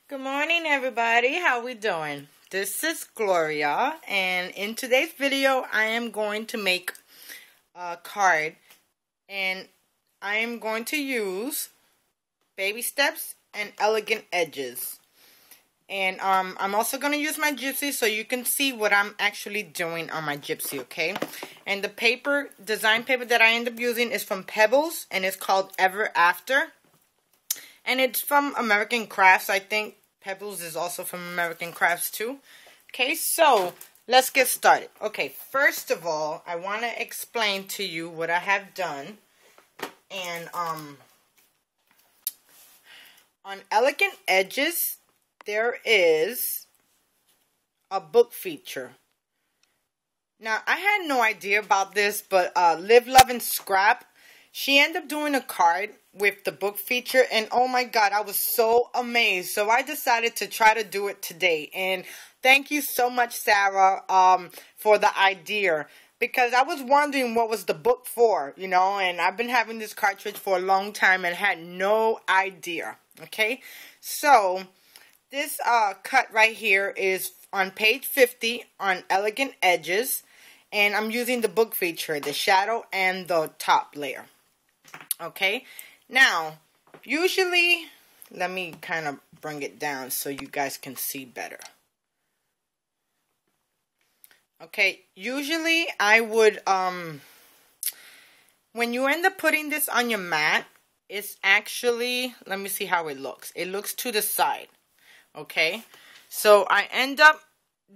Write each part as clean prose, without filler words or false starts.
Good morning, everybody. How we doing? This is Gloria, and in today's video, I am going to make a card, and I am going to use baby steps and elegant edges. And I'm also going to use my gypsy so you can see what I'm actually doing on my gypsy, okay? And the design paper that I end up using is from Pebbles, and it's called Ever After. And it's from American Crafts. I think Pebbles is also from American Crafts too. Okay, so let's get started. Okay, first of all, I want to explain to you what I have done. And on Elegant Edges, there is a book feature. Now, I had no idea about this, but Live, Love, and Scrap, she ended up doing a card with the book feature, and oh my god, I was so amazed. So I decided to try to do it today, and thank you so much, Sarah, for the idea, because I was wondering what was the book for, you know, and I've been having this cartridge for a long time and had no idea. Okay, so this cut right here is on page 50 on Elegant Edges, and I'm using the book feature, the shadow and the top layer. Okay, now, usually, let me kind of bring it down so you guys can see better. Okay, usually I would, when you end up putting this on your mat, it's actually, let me see how it looks. It looks to the side, okay? So I end up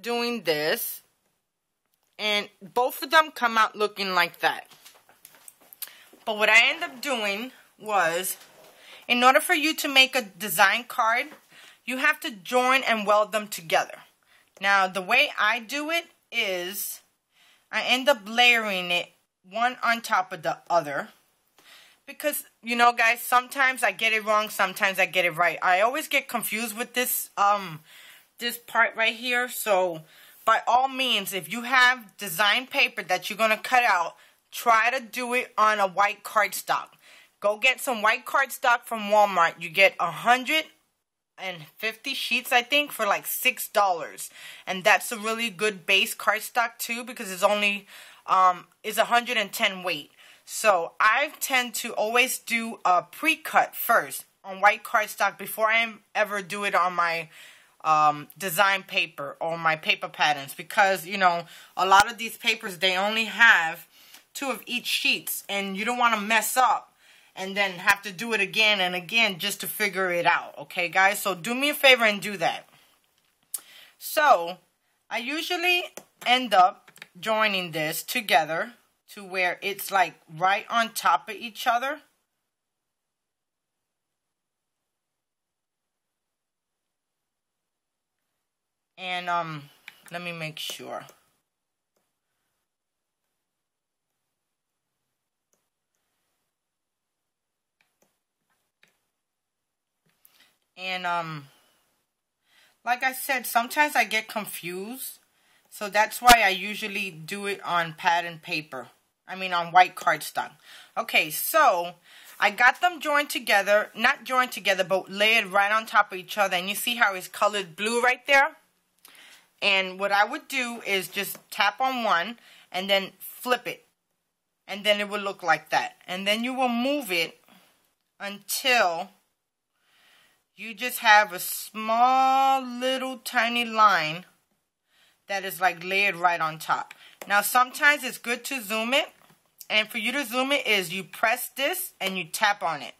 doing this, and both of them come out looking like that. But what I end up doing was, in order for you to make a design card, you have to join and weld them together. Now, the way I do it is, I end up layering it one on top of the other. Because, you know, guys, sometimes I get it wrong, sometimes I get it right. I always get confused with this, this part right here. So, by all means, if you have design paper that you're going to cut out, try to do it on a white cardstock. Go get some white cardstock from Walmart. You get 150 sheets, I think, for like $6. And that's a really good base cardstock too, because it's only is 110 weight. So I tend to always do a pre-cut first on white cardstock before I ever do it on my design paper or my paper patterns, because, you know, a lot of these papers, they only have 2 of each sheets, and you don't want to mess up and then have to do it again and again just to figure it out. Okay, guys? So do me a favor and do that. So I usually end up joining this together to where it's like right on top of each other. And let me make sure. And, like I said, sometimes I get confused. So that's why I usually do it on pattern paper. I mean, on white cardstock. Okay, so I got them joined together. Not joined together, but layered right on top of each other. And you see how it's colored blue right there? And what I would do is just tap on one and then flip it. And then it will look like that. And then you will move it until you just have a small little tiny line that is like layered right on top. Now sometimes it's good to zoom it, and for you to zoom it is you press this and you tap on it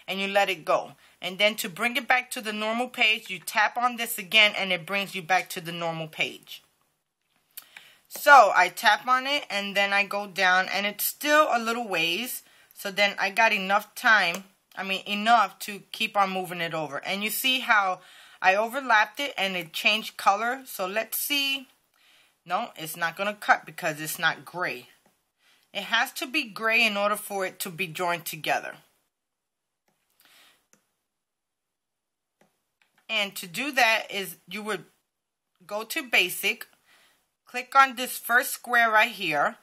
and you let it go. And then to bring it back to the normal page, you tap on this again and it brings you back to the normal page. So I tap on it and then I go down, and it's still a little ways. So then I got enough time, enough to keep on moving it over. And you see how I overlapped it and it changed color. So let's see. No, it's not going to cut because it's not gray. It has to be gray in order for it to be joined together. And to do that is you would go to Basic, click on this first square right here,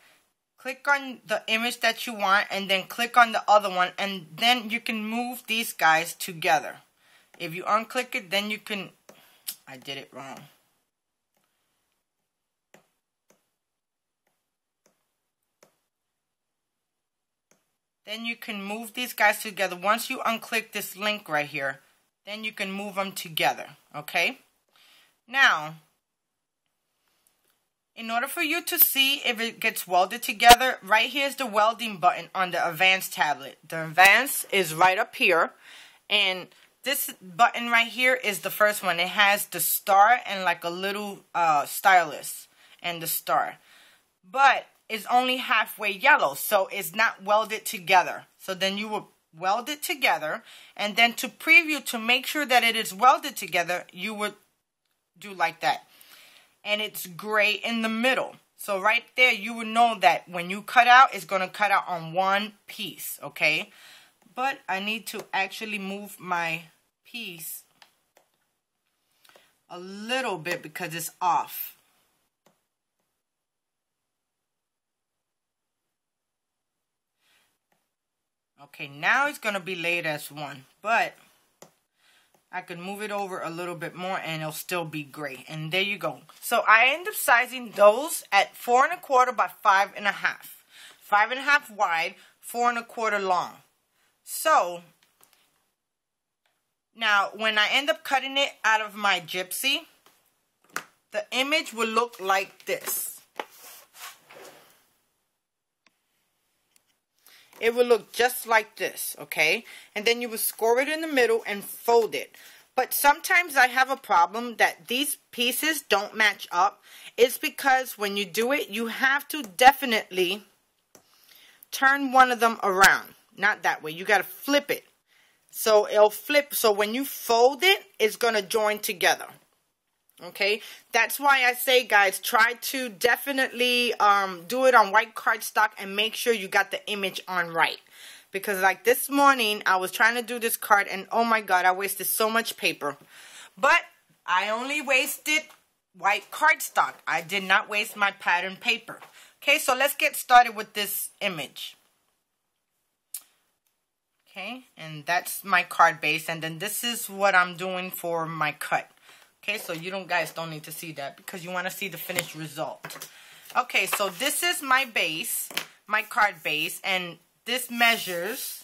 click on the image that you want, and then click on the other one, and then you can move these guys together. If you unclick it, then you can, I did it wrong. Then you can move these guys together. Once you unclick this link right here, then you can move them together, okay? Now, in order for you to see if it gets welded together, right here is the welding button on the advanced tablet. The advanced is right up here, and this button right here is the first one. It has the star and like a little stylus and the star. But it's only halfway yellow, so it's not welded together. So then you will weld it together, and then to preview, to make sure that it is welded together, you would do like that. And it's gray in the middle. So right there, you would know that when you cut out, it's going to cut out on one piece, okay? But I need to actually move my piece a little bit because it's off. Okay, now it's going to be laid as one, but I could move it over a little bit more and it'll still be gray. And there you go. So I end up sizing those at 4 1/4 by 5 1/2. 5 1/2 wide, 4 1/4 long. So now when I end up cutting it out of my gypsy, the image will look like this. It will look just like this, okay? And then you will score it in the middle and fold it. But sometimes I have a problem that these pieces don't match up. It's because when you do it, you have to definitely turn one of them around. Not that way. You got to flip it. So it'll flip. So when you fold it, it's going to join together. Okay, that's why I say, guys, try to definitely do it on white cardstock and make sure you got the image on right. Because like this morning, I was trying to do this card and oh my God, I wasted so much paper. But I only wasted white cardstock. I did not waste my pattern paper. Okay, so let's get started with this image. Okay, and that's my card base, and then this is what I'm doing for my cut. Okay, so you guys don't need to see that because you want to see the finished result. Okay, so this is my base, my card base, and this measures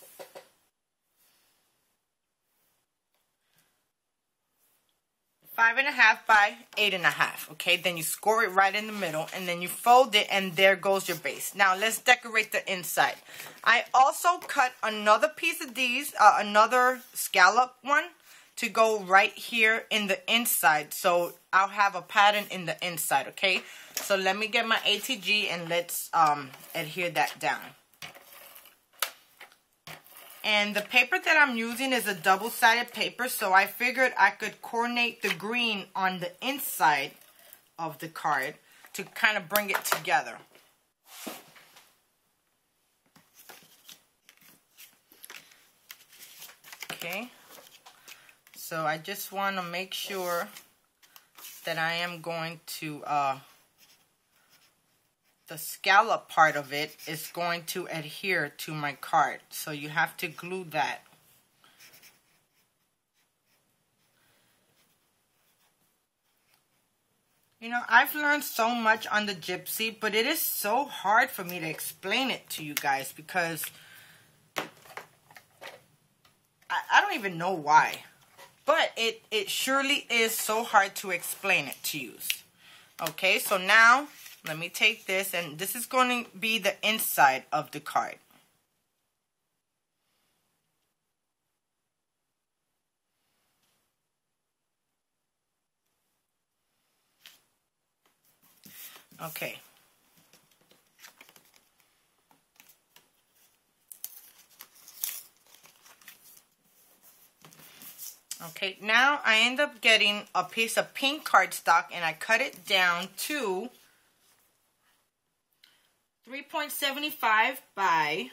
5 1/2 by 8 1/2. Okay, then you score it right in the middle, and then you fold it, and there goes your base. Now let's decorate the inside. I also cut another piece of these, another scallop one, to go right here in the inside, so I'll have a pattern in the inside, okay? So let me get my ATG and let's adhere that down. And the paper that I'm using is a double-sided paper, so I figured I could coordinate the green on the inside of the card to kind of bring it together. Okay. So I just want to make sure that I am going to, the scallop part of it is going to adhere to my card. So you have to glue that. You know, I've learned so much on the gypsy, but it is so hard for me to explain it to you guys because I don't even know why. But it surely is so hard to explain it to you. Okay, so now let me take this, and this is going to be the inside of the card. Okay. Okay, now I end up getting a piece of pink cardstock and I cut it down to 3.75 by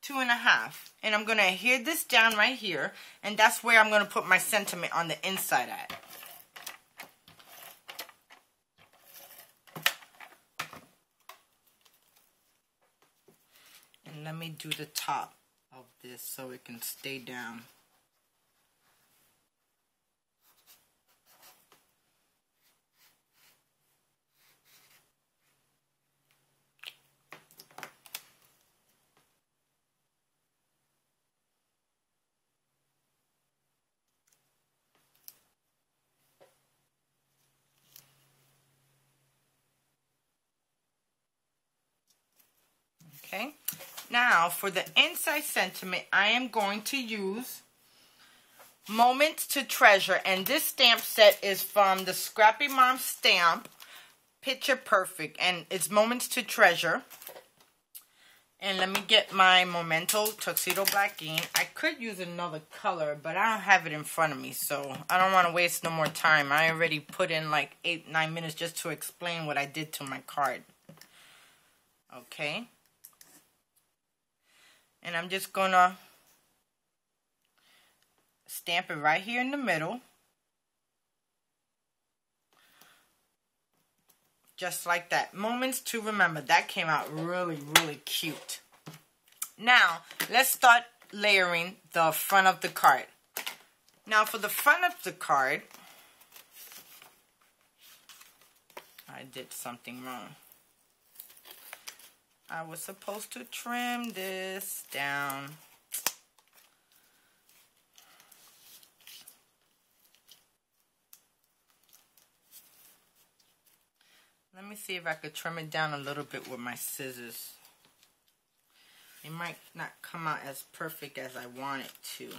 2 1/2. And I'm going to adhere this down right here, and that's where I'm going to put my sentiment on the inside at. And let me do the top of this so it can stay down. Okay. Now, for the inside sentiment, I am going to use Moments to Treasure. And this stamp set is from the Scrappy Mom stamp, Picture Perfect. And it's Moments to Treasure. And let me get my Memento Tuxedo Black ink. I could use another color, but I don't have it in front of me, so I don't want to waste no more time. I already put in like 8-9 minutes just to explain what I did to my card. Okay. And I'm just gonna stamp it right here in the middle. Just like that. Moments to Remember. That came out really, really cute. Now, let's start layering the front of the card. Now, for the front of the card, I did something wrong. I was supposed to trim this down. Let me see if I could trim it down a little bit with my scissors. It might not come out as perfect as I want it to.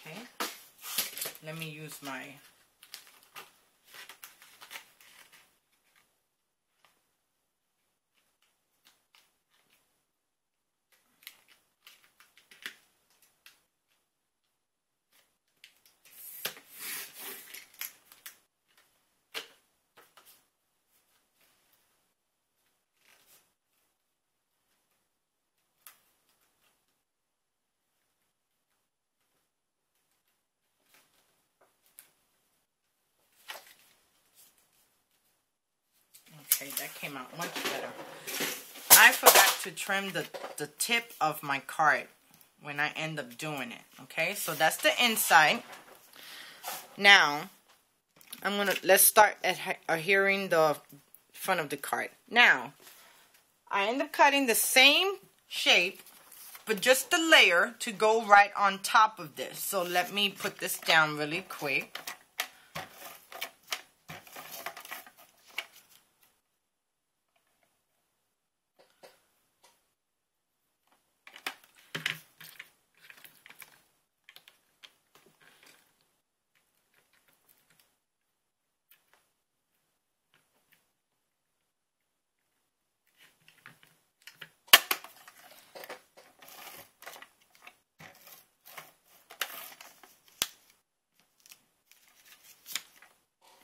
Okay. Let me use my Okay, that came out much better. I forgot to trim the tip of my card when I end up doing it. Okay, so that's the inside. Now, let's start adhering the front of the card. Now, I end up cutting the same shape, but just the layer to go right on top of this. So let me put this down really quick.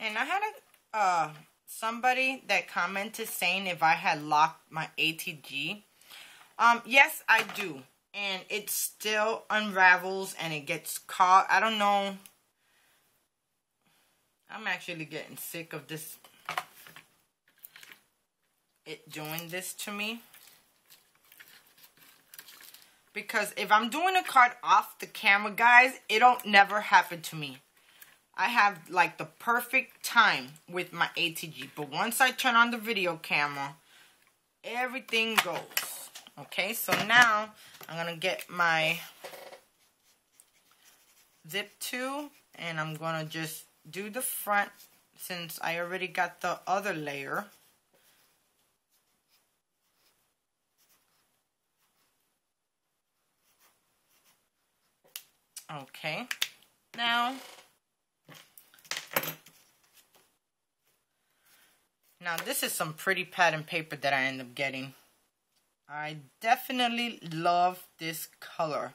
And I had somebody that commented saying if I had locked my ATG. Yes, I do. And it still unravels and it gets caught. I don't know. I'm actually getting sick of this. It doing this to me. Because if I'm doing a card off the camera, guys, it don't never happen to me. I have like the perfect time with my ATG. But once I turn on the video camera, everything goes. Okay, so now I'm going to get my zip tool. And I'm going to just do the front since I already got the other layer. Okay, now this is some pretty pattern paper that I end up getting. I definitely love this color.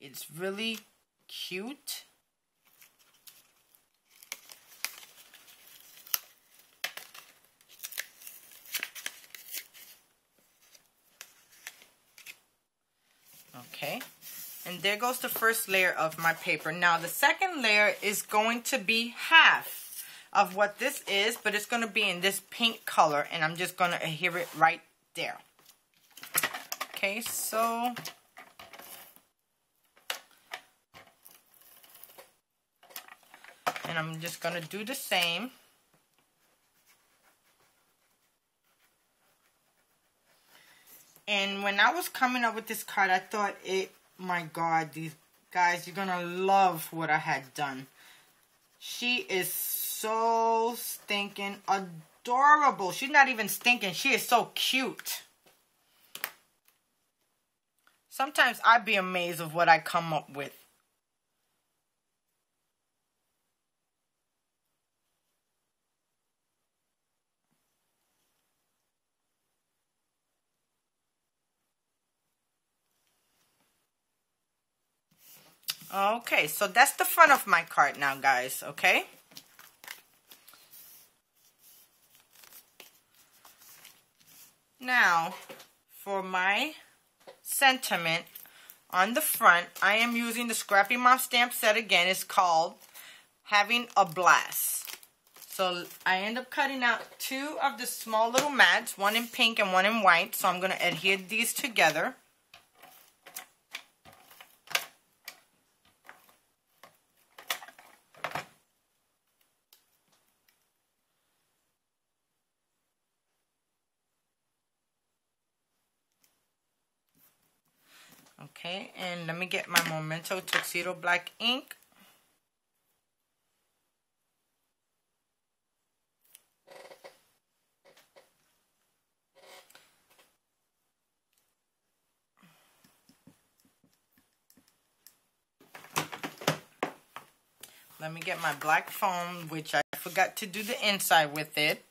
It's really cute. Okay. And there goes the first layer of my paper. Now, the second layer is going to be half of what this is, but it's going to be in this pink color, and I'm just going to adhere it right there. Okay, so and I'm just going to do the same. when I was coming up with this card, I thought my God, these guys, you're going to love what I had done. She is so stinking adorable. She's not even stinking. She is so cute. Sometimes I'd be amazed of what I come up with. Okay, so that's the front of my card now, guys, okay? Now, for my sentiment on the front, I am using the Scrappy Mom stamp set again. It's called Having a Blast. So I end up cutting out 2 of the small little mats, one in pink and one in white. So I'm going to adhere these together. Okay, and let me get my Memento Tuxedo Black ink. Let me get my black foam, which I forgot to do the inside with it.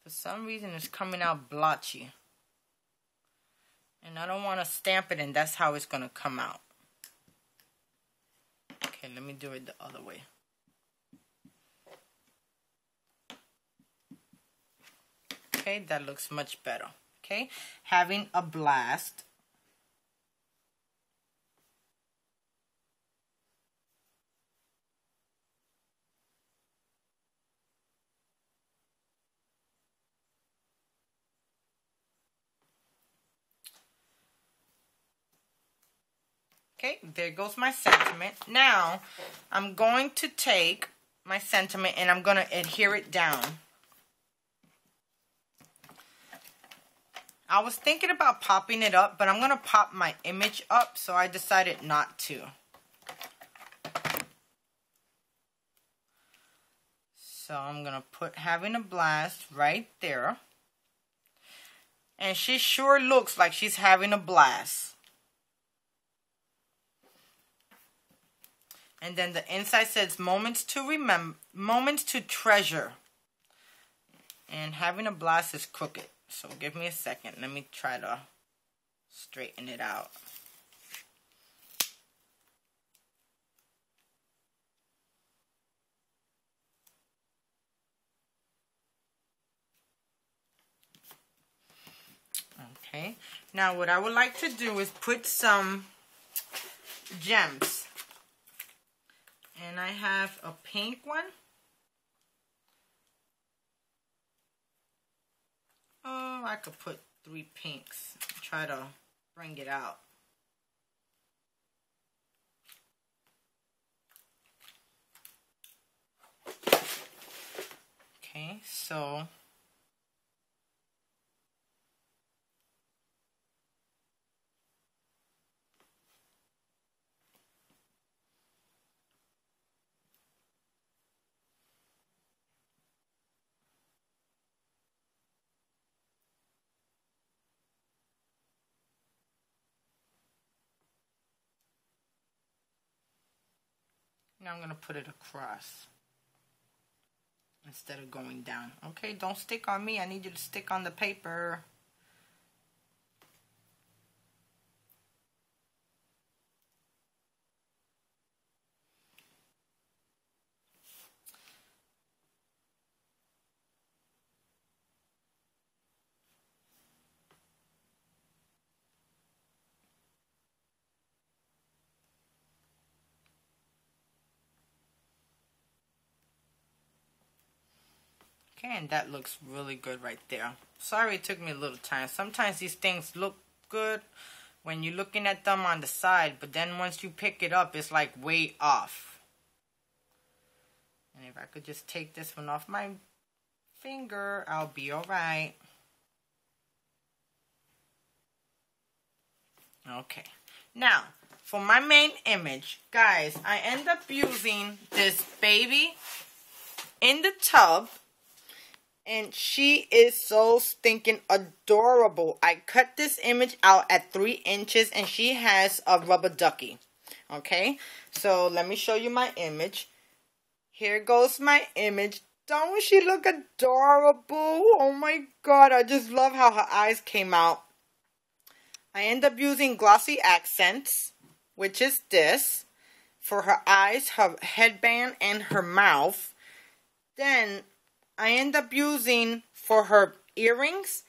For some reason, it's coming out blotchy. And I don't want to stamp it, and that's how it's going to come out. Okay, let me do it the other way. Okay, that looks much better. Okay, having a blast. Okay, there goes my sentiment. Now, I'm going to take my sentiment and I'm going to adhere it down. I was thinking about popping it up, but I'm going to pop my image up, so I decided not to. So I'm going to put Having a Blast right there. And she sure looks like she's having a blast. And then the inside says moments to remember, moments to treasure. And Having a Blast is crooked. So give me a second. Let me try to straighten it out. Okay. Now what I would like to do is put some gems. And I have a pink one. Oh, I could put 3 pinks. Try to bring it out. Okay, so now I'm going to put it across instead of going down. Okay, don't stick on me. I need you to stick on the paper. Okay, and that looks really good right there. Sorry it took me a little time. Sometimes these things look good, when you're looking at them on the side. But then once you pick it up, it's like way off. And if I could just take this one off my finger, I'll be alright. Okay. Now, for my main image, guys, I end up using this baby in the tub. And she is so stinking adorable. I cut this image out at 3 inches and she has a rubber ducky. Okay, so let me show you my image. Here goes my image. Don't she look adorable? Oh my god, I just love how her eyes came out. I end up using glossy accents, which is this, for her eyes, her headband, and her mouth. Then I end up using, for her earrings,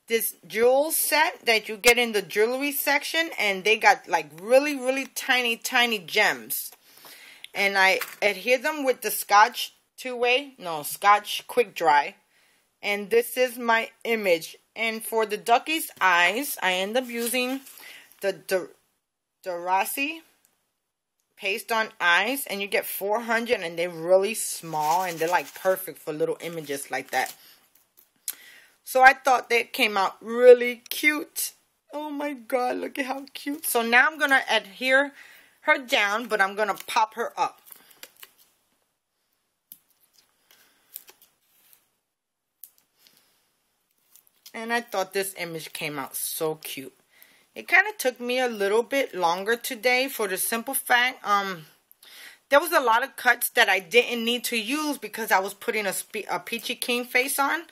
this jewel set that you get in the jewelry section. And they got like really, really tiny, tiny gems. And I adhere them with the Scotch Scotch Quick Dry. And this is my image. And for the ducky's eyes, I end up using the Durasi paste on eyes, and you get 400, and they're really small, and they're like perfect for little images like that. So I thought that came out really cute. Oh my god, look at how cute. So now I'm going to adhere her down, but I'm going to pop her up. And I thought this image came out so cute. It kind of took me a little bit longer today for the simple fact, there was a lot of cuts that I didn't need to use because I was putting a peachy keen face on.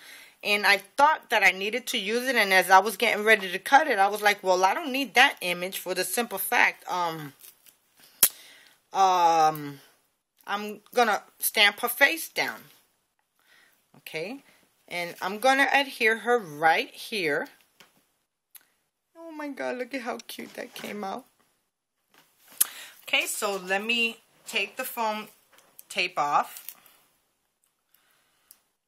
And I thought that I needed to use it, and as I was getting ready to cut it, I was like, well, I don't need that image for the simple fact, I'm gonna stamp her face down. Okay, and I'm gonna adhere her right here. Oh my god, look at how cute that came out. Okay, so let me take the foam tape off.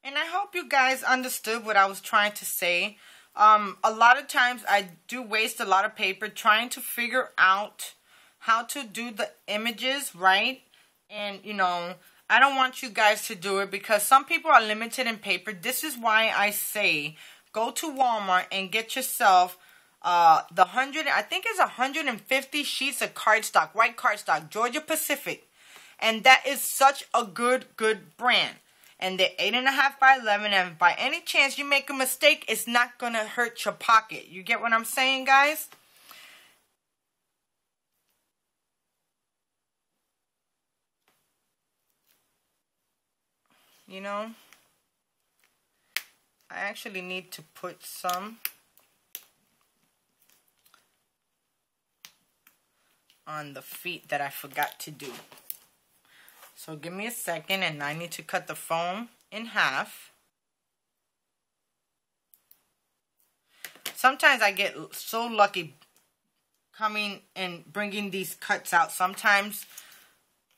And I hope you guys understood what I was trying to say. A lot of times I do waste a lot of paper trying to figure out how to do the images right. And, you know, I don't want you guys to do it because some people are limited in paper. This is why I say go to Walmart and get yourself the 100, I think it's 150 sheets of cardstock, white cardstock, Georgia Pacific. And that is such a good brand. And they're 8.5 by 11, and if by any chance you make a mistake, it's not going to hurt your pocket. You get what I'm saying, guys? You know, I actually need to put some on the feet that I forgot to do. So give me a second, and I need to cut the foam in half. Sometimes I get so lucky coming and bringing these cuts out. Sometimes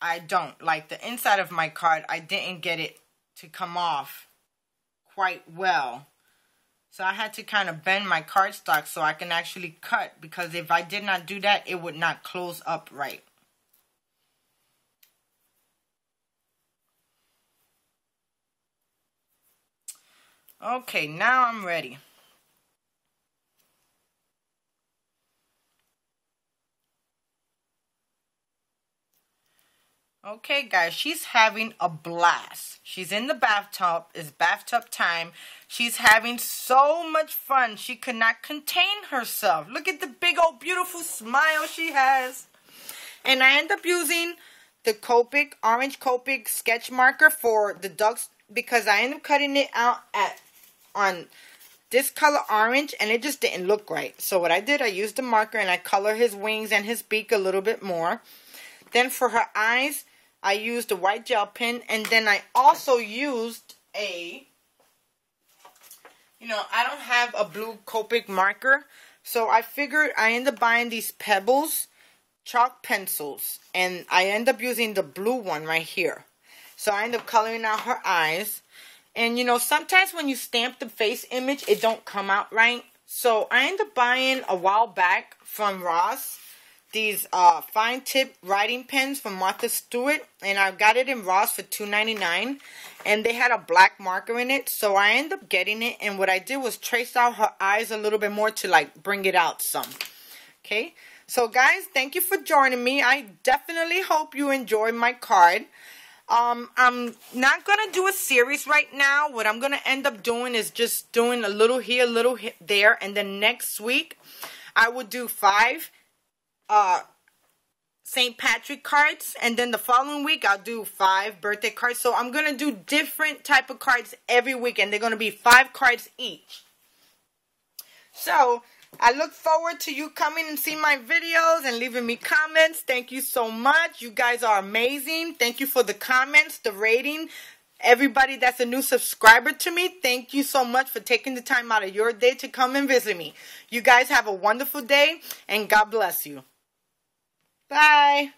I don't. Like the inside of my card, I didn't get it to come off quite well. So I had to kind of bend my cardstock so I can actually cut, because if I did not do that, it would not close up right. Okay, now I'm ready. Okay, guys, she's having a blast. She's in the bathtub. It's bathtub time. She's having so much fun. She could not contain herself. Look at the big old beautiful smile she has. And I end up using the Copic, orange Copic sketch marker for the ducks, because I end up cutting it out on this color orange, and it just didn't look right. So what I did, I used the marker and I color his wings and his beak a little bit more. Then for her eyes, I used a white gel pen, and then I also used I don't have a blue Copic marker, so I figured I end up buying these Pebbles chalk pencils, and I end up using the blue one right here. So I end up coloring out her eyes. And, you know, sometimes when you stamp the face image, it don't come out right. So I ended up buying a while back from Ross these fine tip writing pens from Martha Stewart, and I got it in Ross for $2.99, and they had a black marker in it, so I ended up getting it, and what I did was trace out her eyes a little bit more to like bring it out some. Okay, so guys, thank you for joining me. I definitely hope you enjoyed my card. I'm not going to do a series right now. What I'm going to end up doing is just doing a little here, a little there, and then next week I will do 5 St. Patrick cards, and then the following week I'll do 5 birthday cards. So I'm going to do different type of cards every week, and they're going to be 5 cards each. So I look forward to you coming and seeing my videos and leaving me comments. Thank you so much. You guys are amazing. Thank you for the comments, the rating. Everybody that's a new subscriber to me, thank you so much for taking the time out of your day to come and visit me. You guys have a wonderful day, and God bless you. Bye.